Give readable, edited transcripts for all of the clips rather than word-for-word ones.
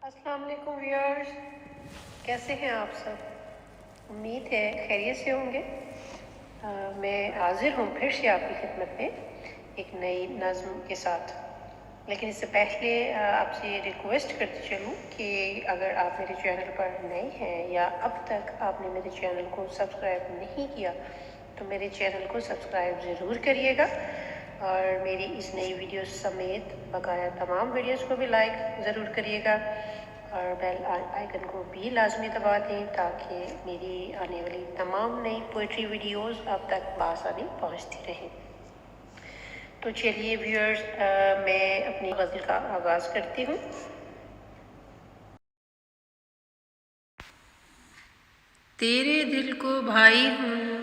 अस्सलाम वालेकुम व्यूअर्स, कैसे हैं आप सब? उम्मीद है खैरियत से होंगे। मैं हाजिर हूँ फिर से आपकी खिदमत में एक नई नज़्म के साथ। लेकिन इससे पहले आपसे रिक्वेस्ट करती चलूँ कि अगर आप मेरे चैनल पर नए हैं या अब तक आपने मेरे चैनल को सब्सक्राइब नहीं किया तो मेरे चैनल को सब्सक्राइब ज़रूर करिएगा और मेरी इस नई वीडियो समेत बकाया तमाम वीडियोस को भी लाइक ज़रूर करिएगा और बेल आइकन को भी लाजमी दबा दें ताकि मेरी आने वाली तमाम नई पोइट्री वीडियोस आप तक बआसानी पहुंचती रहें। तो चलिए व्यूअर्स, मैं अपनी गज़ल का आगाज़ करती हूँ। तेरे दिल को भाई हूँ,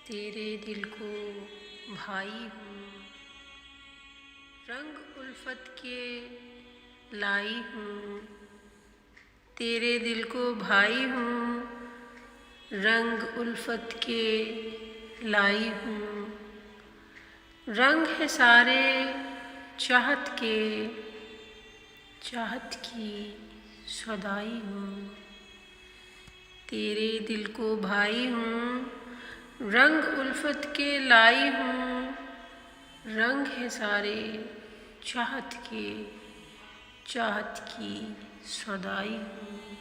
तेरे दिल को भाई हूँ, रंग उल्फत के लाई हूँ। तेरे दिल को भाई हूँ, रंग उल्फत के लाई हूँ। रंग है सारे चाहत के, चाहत की सौदाई हूँ। तेरे दिल को भाई हूँ, रंग उल्फत के लाई हूँ। रंग है सारे चाहत के, चाहत की सौदाई हूँ।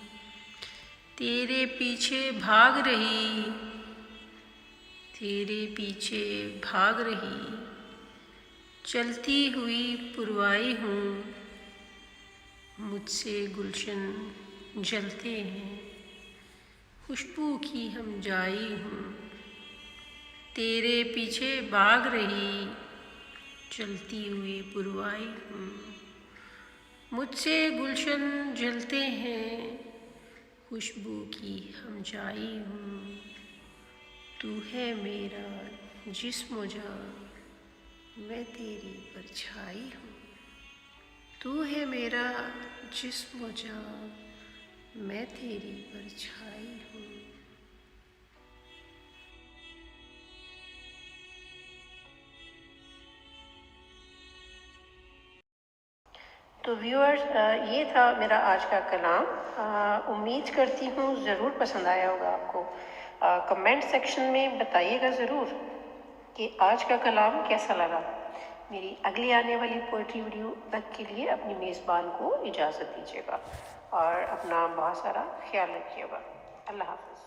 तेरे पीछे भाग रही, तेरे पीछे भाग रही, चलती हुई पुरवाई हूँ। मुझसे गुलशन जलते हैं, खुशबू की हम जाई हूँ। तेरे पीछे भाग रही, चलती हुई पुरवाई हूँ। मुझसे गुलशन जलते हैं, खुशबू की हम जाई हूँ। तू है मेरा जिस्म जां, मैं तेरी परछाई हूँ। तू है मेरा जिस्म जां, मैं तेरी परछाई हूँ। तो व्यूअर्स, ये था मेरा आज का कलाम। उम्मीद करती हूँ ज़रूर पसंद आया होगा आपको। कमेंट सेक्शन में बताइएगा ज़रूर कि आज का कलाम कैसा लगा। मेरी अगली आने वाली पोइट्री वीडियो तक के लिए अपनी मेज़बान को इजाज़त दीजिएगा और अपना बहुत सारा ख्याल रखिएगा। अल्लाह हाफ़िज़।